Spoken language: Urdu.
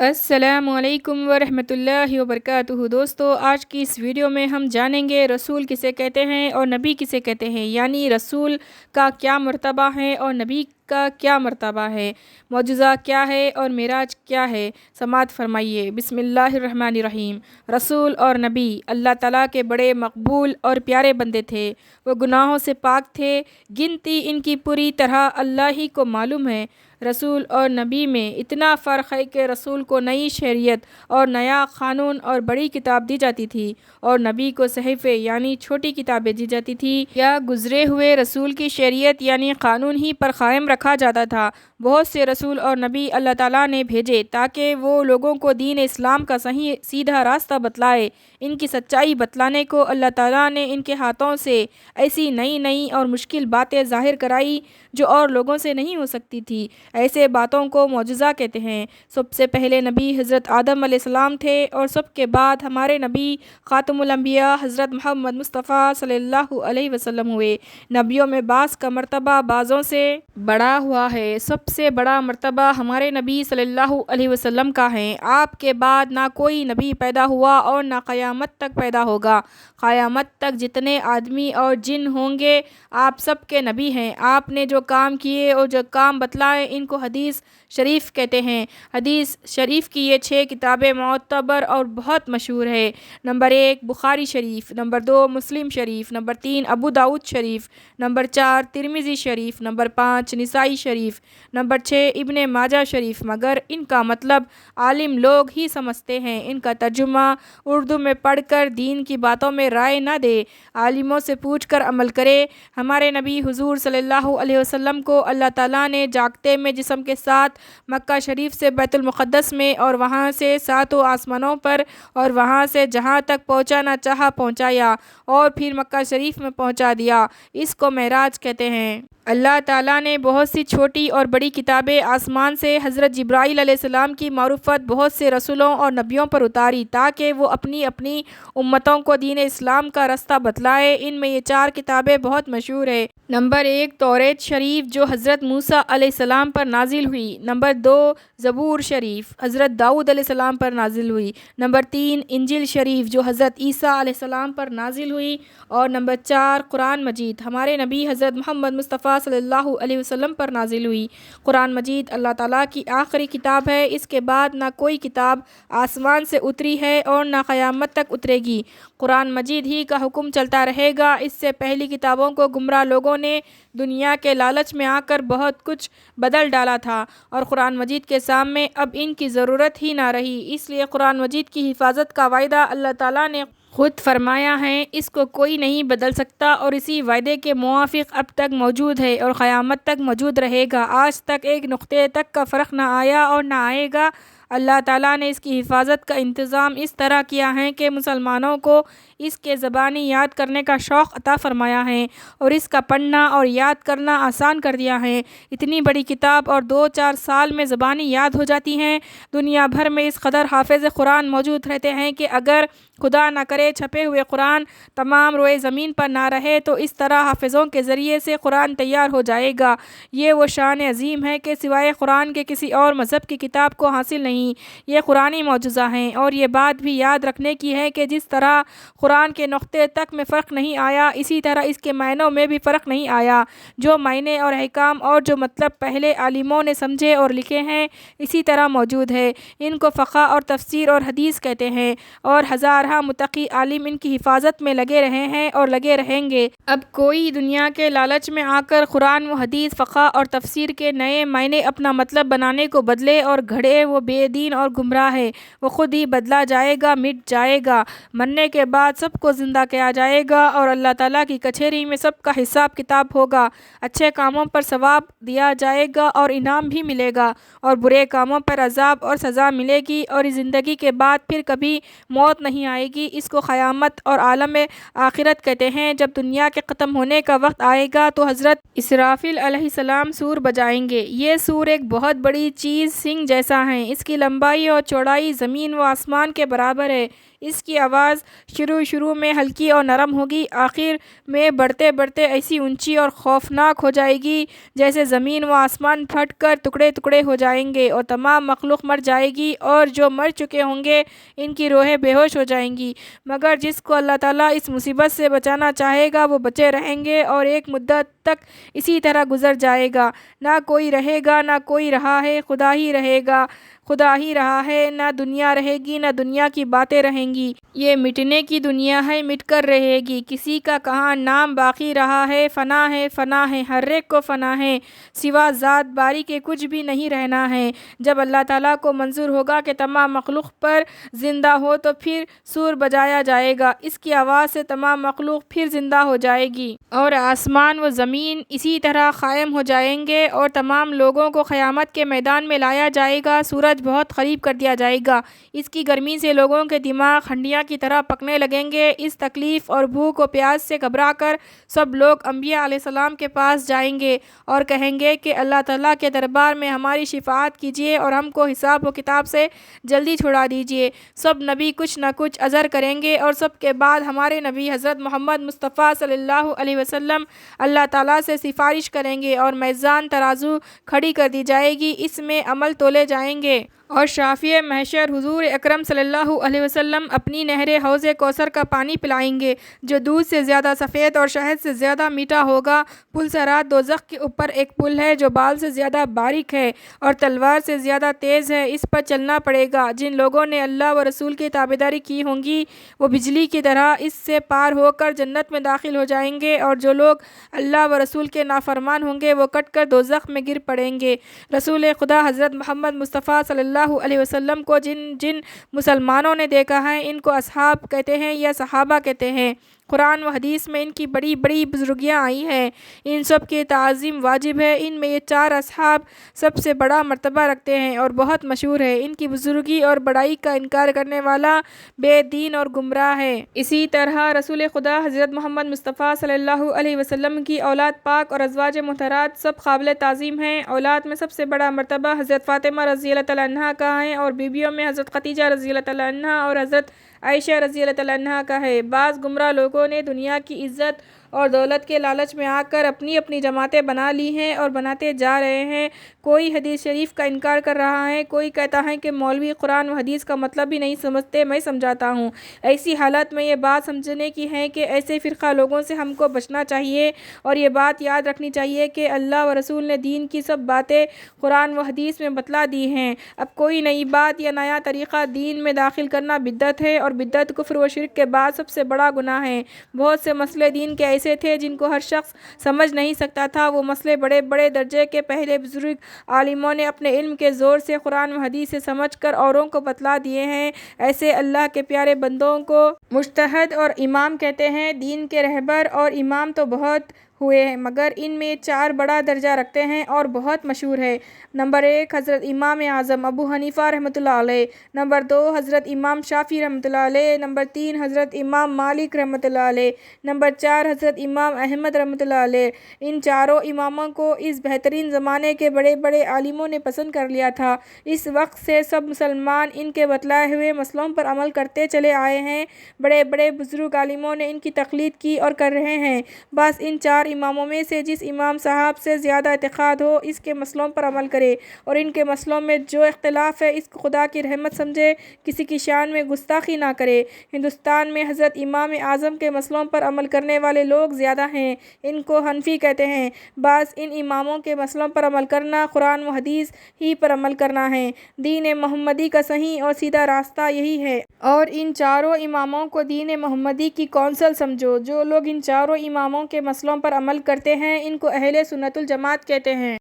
السلام علیکم ورحمۃ اللہ وبرکاتہ۔ دوستو، آج کی اس ویڈیو میں ہم جانیں گے رسول کسے کہتے ہیں اور نبی کسے کہتے ہیں، یعنی رسول کا کیا مرتبہ ہے اور نبی کا کیا مرتبہ ہے، معجزہ کیا ہے اور معراج کیا ہے۔ سماعت فرمائیے۔ بسم اللہ الرحمن الرحیم۔ رسول اور نبی اللہ تعالیٰ کے بڑے مقبول اور پیارے بندے تھے۔ وہ گناہوں سے پاک تھے۔ گنتی ان کی پوری طرح اللہ ہی کو معلوم ہے۔ رسول اور نبی میں اتنا فرق ہے کہ رسول کو نئی شریعت اور نیا قانون اور بڑی کتاب دی جاتی تھی، اور نبی کو صحیفے یعنی چھوٹی کتابیں دی جاتی تھی، یا گزرے ہوئے رسول کی شریعت یعنی قانون ہی پر قائم رکھا جاتا تھا۔ بہت سے رسول اور نبی اللہ تعالیٰ نے بھیجے تاکہ وہ لوگوں کو دین اسلام کا صحیح سیدھا راستہ بتلائے۔ ان کی سچائی بتلانے کو اللہ تعالیٰ نے ان کے ہاتھوں سے ایسی نئی اور مشکل باتیں ظاہر کرائی جو اور لوگوں سے نہیں ہو سکتی تھی۔ ایسے باتوں کو معجزہ کہتے ہیں۔ سب سے پہلے نبی حضرت آدم علیہ السلام تھے، اور سب کے بعد ہمارے نبی خاتم الانبیاء حضرت محمد مصطفیٰ صلی اللہ علیہ وسلم ہوئے۔ نبیوں میں بعض کا مرتبہ بعضوں سے بڑا ہوا ہے۔ سب سے بڑا مرتبہ ہمارے نبی صلی اللہ علیہ وسلم کا ہے۔ آپ کے بعد نہ کوئی نبی پیدا ہوا اور نہ قیامت تک پیدا ہوگا۔ قیامت تک جتنے آدمی اور جن ہوں گے آپ سب کے نبی ہیں۔ آپ نے جو کام کیے اور جو کام بتلائے ان کو حدیث شریف کہتے ہیں۔ حدیث شریف کی یہ 6 کتابیں معتبر اور بہت مشہور ہے۔ نمبر 1 بخاری شریف، نمبر 2 مسلم شریف، نمبر 3 ابو داؤد شریف، نمبر 4 ترمذی شریف، نمبر 5 نسائی شریف، نمبر 6 ابن ماجہ شریف۔ مگر ان کا مطلب عالم لوگ ہی سمجھتے ہیں۔ ان کا ترجمہ اردو میں پڑھ کر دین کی باتوں میں رائے نہ دے، عالموں سے پوچھ کر عمل کرے۔ ہمارے نبی حضور صلی اللہ علیہ وسلم کو اللہ تعالیٰ نے جاگتے میں جسم کے ساتھ مکہ شریف سے بیت المقدس میں، اور وہاں سے 7 آسمانوں پر، اور وہاں سے جہاں تک پہنچانا چاہا پہنچایا، اور پھر مکہ شریف میں پہنچا دیا۔ اس کو معراج کہتے ہیں۔ اللہ تعالیٰ نے بہت سی چھوٹی اور بڑی کتابیں آسمان سے حضرت جبرائیل علیہ السلام کی معرفت بہت سے رسولوں اور نبیوں پر اتاری تاکہ وہ اپنی امتوں کو دین اسلام کا راستہ بتلائے۔ ان میں یہ 4 کتابیں بہت مشہور ہیں۔ نمبر 1 توریت شریف جو حضرت موسیٰ علیہ السلام پر نازل ہوئی۔ نمبر 2 زبور شریف حضرت داؤد علیہ السلام پر نازل ہوئی۔ نمبر 3 انجیل شریف جو حضرت عیسیٰ علیہ السلام پر نازل ہوئی۔ اور نمبر 4 قرآن مجید ہمارے نبی حضرت محمد مصطفیٰ صلی اللہ علیہ وسلم پر نازل ہوئی۔ قرآن مجید اللہ تعالیٰ کی آخری کتاب ہے۔ اس کے بعد نہ کوئی کتاب آسمان سے اتری ہے اور نہ قیامت تک اترے گی۔ قرآن مجید ہی کا حکم چلتا رہے گا۔ اس سے پہلی کتابوں کو گمراہ لوگوں نے دنیا کے لالچ میں آ کر بہت کچھ بدل ڈالا تھا، اور قرآن مجید کے سامنے اب ان کی ضرورت ہی نہ رہی۔ اس لیے قرآن مجید کی حفاظت کا وعدہ اللہ تعالیٰ نے خود فرمایا ہے۔ اس کو کوئی نہیں بدل سکتا، اور اسی وعدے کے موافق اب تک موجود ہے اور قیامت تک موجود رہے گا۔ آج تک ایک نقطے تک کا فرق نہ آیا اور نہ آئے گا۔ اللہ تعالیٰ نے اس کی حفاظت کا انتظام اس طرح کیا ہے کہ مسلمانوں کو اس کے زبانی یاد کرنے کا شوق عطا فرمایا ہے، اور اس کا پڑھنا اور یاد کرنا آسان کر دیا ہے۔ اتنی بڑی کتاب اور 2-4 سال میں زبانی یاد ہو جاتی ہیں۔ دنیا بھر میں اس قدر حافظ قرآن موجود رہتے ہیں کہ اگر خدا نہ کرے چھپے ہوئے قرآن تمام روئے زمین پر نہ رہے تو اس طرح حافظوں کے ذریعے سے قرآن تیار ہو جائے گا۔ یہ وہ شان عظیم ہے کہ سوائے قرآن کے کسی اور مذہب کی کتاب کو حاصل نہیں۔ یہ قرآنی معجزہ ہیں، اور یہ بات بھی یاد رکھنے کی ہے کہ جس طرح قرآن کے نقطے تک میں فرق نہیں آیا، اسی طرح اس کے معنوں میں بھی فرق نہیں آیا۔ جو معنی اور احکام اور جو مطلب پہلے عالموں نے سمجھے اور لکھے ہیں اسی طرح موجود ہے۔ ان کو فقہ اور تفسیر اور حدیث کہتے ہیں، اور ہزارہ متقی عالم ان کی حفاظت میں لگے رہے ہیں اور لگے رہیں گے۔ اب کوئی دنیا کے لالچ میں آ کر قرآن و حدیث، فقہ اور تفسیر کے نئے معنی اپنا مطلب بنانے کو بدلے اور گھڑے، وہ بے دین اور گمراہ ہے۔ وہ خود ہی بدلا جائے گا، مٹ جائے گا۔ مرنے کے بعد سب کو زندہ کیا جائے گا، اور اللہ تعالیٰ کی کچہری میں سب کا حساب کتاب ہوگا۔ اچھے کاموں پر ثواب دیا جائے گا اور انعام بھی ملے گا، اور برے کاموں پر عذاب اور سزا ملے گی، اور اس زندگی کے بعد پھر کبھی موت نہیں آئے گی۔ اس کو قیامت اور عالم آخرت کہتے ہیں۔ جب دنیا کے ختم ہونے کا وقت آئے گا تو حضرت اسرافیل علیہ السلام سور بجائیں گے۔ یہ سور ایک بہت بڑی چیز سنگ جیسا ہے۔ اس کی لمبائی اور چوڑائی زمین و آسمان کے برابر ہے۔ اس کی آواز شروع میں ہلکی اور نرم ہوگی، آخر میں بڑھتے بڑھتے ایسی اونچی اور خوفناک ہو جائے گی جیسے زمین و آسمان پھٹ کر ٹکڑے ٹکڑے ہو جائیں گے اور تمام مخلوق مر جائے گی اور جو مر چکے ہوں گے ان کی روحیں بے ہوش ہو جائیں گی، مگر جس کو اللہ تعالیٰ اس مصیبت سے بچانا چاہے گا وہ بچے رہیں گے اور ایک مدت تک اسی طرح گزر جائے گا، نہ کوئی رہے گا نہ کوئی رہا ہے، خدا ہی رہے گا، خدا ہی رہا ہے، نہ دنیا رہے گی نہ دنیا کی باتیں رہیں گی، یہ مٹنے کی دنیا ہے، مٹ کر رہے گی، کسی کا کہاں نام باقی رہا ہے، فنا ہے، فنا ہے، ہر ایک کو فنا ہے، سوا ذات باری کے کچھ بھی نہیں رہنا ہے۔ جب اللہ تعالیٰ کو منظور ہوگا کہ تمام مخلوق پر زندہ ہو تو پھر سور بجایا جائے گا، اس کی آواز سے تمام مخلوق پھر زندہ ہو جائے گی اور آسمان و زمین اسی طرح قائم ہو جائیں گے اور تمام لوگوں کو قیامت کے میدان میں لایا جائے گا، سورج بہت قریب کر دیا جائے گا، اس کی گرمی سے لوگوں کے دماغ ہنڈیاں کی طرح پکنے لگیں گے، اس تکلیف اور بھوک و پیاس سے گھبرا کر سب لوگ انبیاء علیہ السلام کے پاس جائیں گے اور کہیں گے کہ اللہ تعالیٰ کے دربار میں ہماری شفاعت کیجیے اور ہم کو حساب و کتاب سے جلدی چھڑا دیجیے۔ سب نبی کچھ نہ کچھ عذر کریں گے اور سب کے بعد ہمارے نبی حضرت محمد مصطفیٰ صلی اللہ علیہ وسلم اللہ تعالیٰ سے سفارش کریں گے اور میزان ترازو کھڑی کر دی جائے گی، اس میں عمل تولے جائیں گے اور شافع محشر حضور اکرم صلی اللہ علیہ وسلم اپنی نہر حوض کوثر کا پانی پلائیں گے جو دودھ سے زیادہ سفید اور شہد سے زیادہ میٹھا ہوگا۔ پل صراط دوزخ کے اوپر ایک پل ہے جو بال سے زیادہ باریک ہے اور تلوار سے زیادہ تیز ہے، اس پر چلنا پڑے گا، جن لوگوں نے اللہ و رسول کی تابعداری کی ہوگی وہ بجلی کی طرح اس سے پار ہو کر جنت میں داخل ہو جائیں گے اور جو لوگ اللہ و رسول کے نافرمان ہوں گے وہ کٹ کر دوزخ میں گر پڑیں گے۔ رسول خدا حضرت محمد مصطفیٰ صلی اللہ علیہ وسلم کو جن جن مسلمانوں نے دیکھا ہے ان کو اصحاب کہتے ہیں یا صحابہ کہتے ہیں۔ قرآن و حدیث میں ان کی بڑی بڑی بزرگیاں آئی ہیں، ان سب کی تعظیم واجب ہے، ان میں یہ چار اصحاب سب سے بڑا مرتبہ رکھتے ہیں اور بہت مشہور ہے، ان کی بزرگی اور بڑائی کا انکار کرنے والا بے دین اور گمراہ ہے۔ اسی طرح رسول خدا حضرت محمد مصطفیٰ صلی اللہ علیہ وسلم کی اولاد پاک اور ازواج مطہرات سب قابل تعظیم ہیں، اولاد میں سب سے بڑا مرتبہ حضرت فاطمہ رضی اللہ تعالیٰ عنہا کا ہے اور بیویوں میں حضرت خدیجہ رضی اللہ تعالیٰ عنہا اور حضرت عائشہ رضی اللہ تعالیٰ عنہا کا ہے۔ بعض گمراہ لوگوں نے دنیا کی عزت اور دولت کے لالچ میں آ کر اپنی اپنی جماعتیں بنا لی ہیں اور بناتے جا رہے ہیں، کوئی حدیث شریف کا انکار کر رہا ہے، کوئی کہتا ہے کہ مولوی قرآن و حدیث کا مطلب بھی نہیں سمجھتے، میں سمجھاتا ہوں۔ ایسی حالت میں یہ بات سمجھنے کی ہے کہ ایسے فرقہ لوگوں سے ہم کو بچنا چاہیے اور یہ بات یاد رکھنی چاہیے کہ اللہ و رسول نے دین کی سب باتیں قرآن و حدیث میں بتلا دی ہیں، اب کوئی نئی بات یا نیا طریقہ دین میں داخل کرنا بدعت ہے اور بدعت کفر و شرک کے بعد سب سے بڑا گناہ ہے۔ بہت سے مسئلے دین کے ایسے تھے جن کو ہر شخص سمجھ نہیں سکتا تھا، وہ مسئلے بڑے بڑے درجے کے پہلے بزرگ عالموں نے اپنے علم کے زور سے قرآن و حدیث سے سمجھ کر اوروں کو بتلا دیے ہیں۔ ایسے اللہ کے پیارے بندوں کو مجتہد اور امام کہتے ہیں۔ دین کے رہبر اور امام تو بہت ہوئے ہیں مگر ان میں چار بڑا درجہ رکھتے ہیں اور بہت مشہور ہے۔ نمبر 1 حضرت امام اعظم ابو حنیفہ رحمۃ اللہ علیہ، نمبر 2 حضرت امام شافعی رحمۃ اللہ علیہ، نمبر 3 حضرت امام مالک رحمۃ اللہ علیہ، نمبر 4 حضرت امام احمد رحمۃ اللہ علیہ۔ ان چاروں اماموں کو اس بہترین زمانے کے بڑے بڑے عالموں نے پسند کر لیا تھا، اس وقت سے سب مسلمان ان کے بتلائے ہوئے مسئلوں پر عمل کرتے چلے آئے ہیں، بڑے بڑے بزرگ عالموں نے ان کی تقلید کی اور کر رہے ہیں، بس ان چار اماموں میں سے جس امام صاحب سے زیادہ اعتقاد ہو اس کے مسئلوں پر عمل کرے اور ان کے مسئلوں میں جو اختلاف ہے اس کو خدا کی رحمت سمجھے، کسی کی شان میں گستاخی نہ کرے۔ ہندوستان میں حضرت امام اعظم کے مسئلوں پر عمل کرنے والے لوگ زیادہ ہیں، ان کو حنفی کہتے ہیں، بس ان اماموں کے مسئلوں پر عمل کرنا قرآن و حدیث ہی پر عمل کرنا ہے، دین محمدی کا صحیح اور سیدھا راستہ یہی ہے اور ان چاروں اماموں کو دین محمدی کی کونسل سمجھو۔ جو لوگ ان چاروں اماموں کے مسئلوں پر عمل کرتے ہیں ان کو اہل سنت الجماعت کہتے ہیں۔